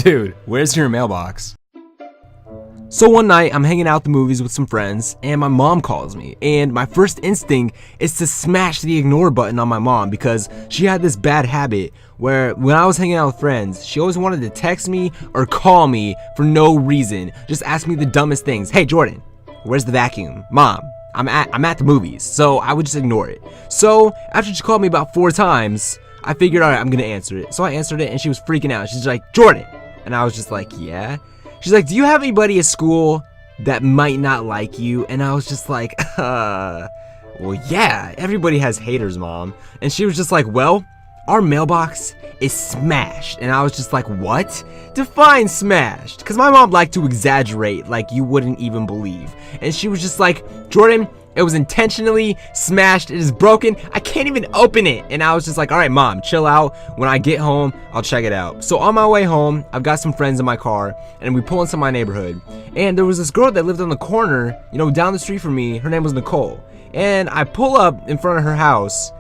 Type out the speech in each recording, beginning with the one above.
Dude, where's your mailbox? So one night, I'm hanging out at the movies with some friends, and my mom calls me, and my first instinct is to smash the ignore button on my mom because she had this bad habit where when I was hanging out with friends, she always wanted to text me or call me for no reason, just ask me the dumbest things. Hey Jordan, where's the vacuum? Mom, I'm at the movies. So I would just ignore it. So after she called me about 4 times, I figured, all right, I'm gonna answer it. So I answered it, and she was freaking out. She's like, Jordan, and I was just like, yeah. She's like, do you have anybody at school that might not like you? And I was just like, well, yeah, everybody has haters, Mom. And she was just like, well, our mailbox is smashed. And I was just like, what? Define smashed. Because my mom liked to exaggerate like you wouldn't even believe. And she was just like, Jordan, it was intentionally smashed. It is broken. I can't even open it. And I was just like, all right, Mom, chill out. When I get home, I'll check it out. So on my way home, I've got some friends in my car, and we pull into my neighborhood. And there was this girl that lived on the corner, down the street from me. Her name was Nicole. And I pull up in front of her house,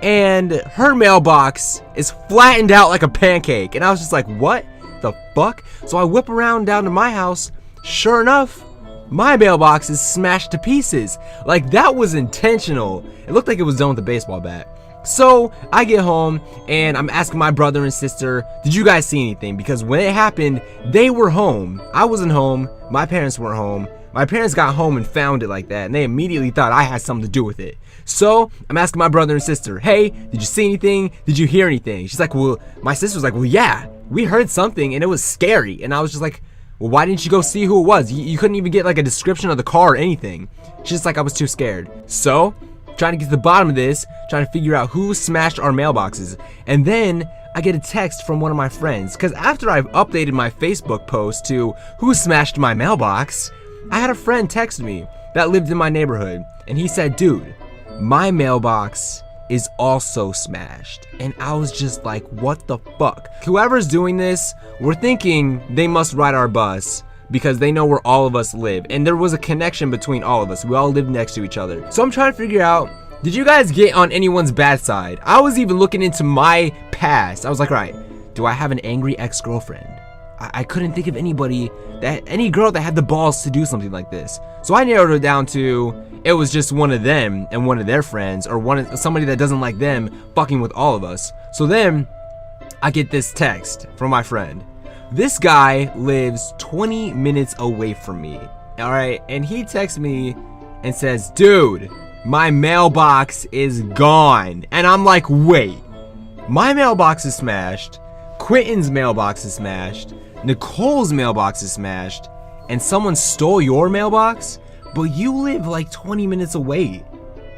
and her mailbox is flattened out like a pancake. And I was just like, what the fuck? So I whip around down to my house. Sure enough, my mailbox is smashed to pieces. Like, that was intentional. It looked like it was done with a baseball bat. So I get home and I'm asking my brother and sister, did you guys see anything? Because when it happened, they were home. I wasn't home. My parents weren't home. My parents got home and found it like that, and they immediately thought I had something to do with it. So I'm asking my brother and sister, hey, did you see anything? Did you hear anything? She's like, well, my sister was like, well, yeah, we heard something and it was scary. And I was just like, well, why didn't you go see who it was? You couldn't even get like a description of the car or anything. She's just like, I was too scared. So, trying to get to the bottom of this, trying to figure out who smashed our mailboxes. And then I get a text from one of my friends, because after I've updated my Facebook post to who smashed my mailbox, I had a friend text me that lived in my neighborhood, and he said, dude, my mailbox is also smashed. And I was just like, what the fuck? Whoever's doing this, we're thinking they must ride our bus because they know where all of us live. And there was a connection between all of us. We all live next to each other. So I'm trying to figure out, did you guys get on anyone's bad side? I was even looking into my past. I was like, all right, do I have an angry ex-girlfriend? I couldn't think of any girl that had the balls to do something like this. So I narrowed it down to, it was just one of them and one of their friends, or somebody that doesn't like them fucking with all of us. So then I get this text from my friend. This guy lives 20 minutes away from me. All right. And he texts me and says, dude, my mailbox is gone. And I'm like, wait, my mailbox is smashed. Quentin's mailbox is smashed. Nicole's mailbox is smashed. And someone stole your mailbox? But you live like 20 minutes away.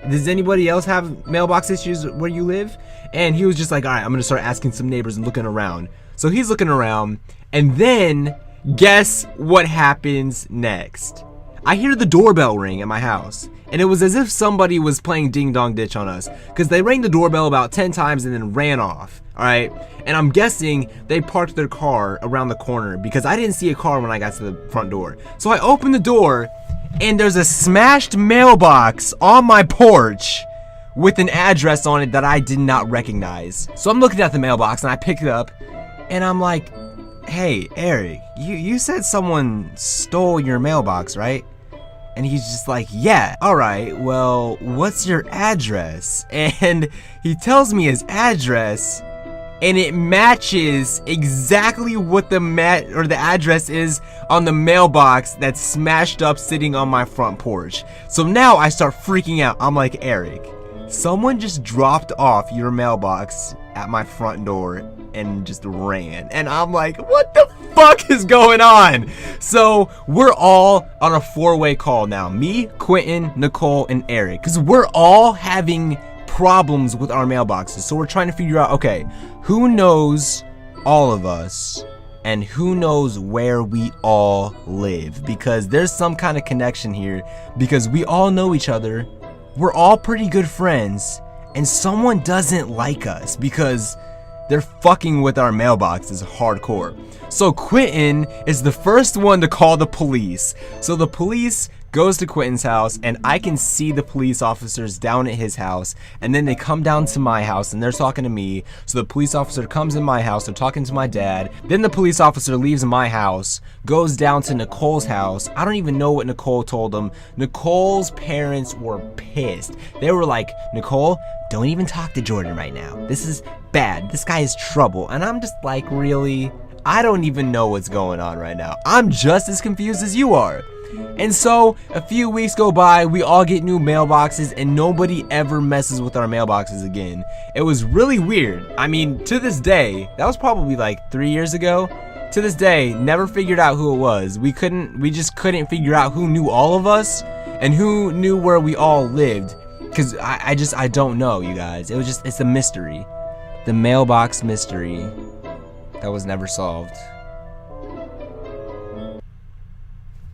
Does anybody else have mailbox issues where you live? And he was just like, all right, I'm going to start asking some neighbors and looking around. So he's looking around. And then guess what happens next? I hear the doorbell ring at my house. And it was as if somebody was playing ding dong ditch on us, because they rang the doorbell about 10 times and then ran off. All right. And I'm guessing they parked their car around the corner because I didn't see a car when I got to the front door. So I opened the door and there's a smashed mailbox on my porch with an address on it that I did not recognize. So I'm looking at the mailbox and I pick it up and I'm like, hey, Eric, you said someone stole your mailbox, right? And he's just like, yeah, all right, well, what's your address? And he tells me his address, and it matches exactly what the address is on the mailbox that's smashed up sitting on my front porch. So now I start freaking out. I'm like, Eric, someone just dropped off your mailbox at my front door and just ran. And I'm like, what the fuck is going on? So we're all on a 4-way call now. Me, Quentin, Nicole, and Eric. Because we're all having problems with our mailboxes. So we're trying to figure out, okay, who knows all of us and who knows where we all live? Because there's some kind of connection here. Because we all know each other. We're all pretty good friends. And someone doesn't like us because they're fucking with our mailboxes hardcore. So Quentin is the first one to call the police. So the police goes to Quentin's house, and I can see the police officers down at his house, and then they come down to my house and they're talking to me. So the police officer comes in my house, they're talking to my dad. Then the police officer leaves my house, goes down to Nicole's house. I don't even know what Nicole told them. Nicole's parents were pissed. They were like, Nicole, don't even talk to Jordan right now. This is bad. This guy is trouble. And I'm just like, really? I don't even know what's going on right now. I'm just as confused as you are. And so a few weeks go by, we all get new mailboxes, and nobody ever messes with our mailboxes again. It was really weird. I mean, to this day, that was probably like 3 years ago. To this day, never figured out who it was. We just couldn't figure out who knew all of us and who knew where we all lived. Cause I don't know, you guys. It's a mystery. The mailbox mystery that was never solved.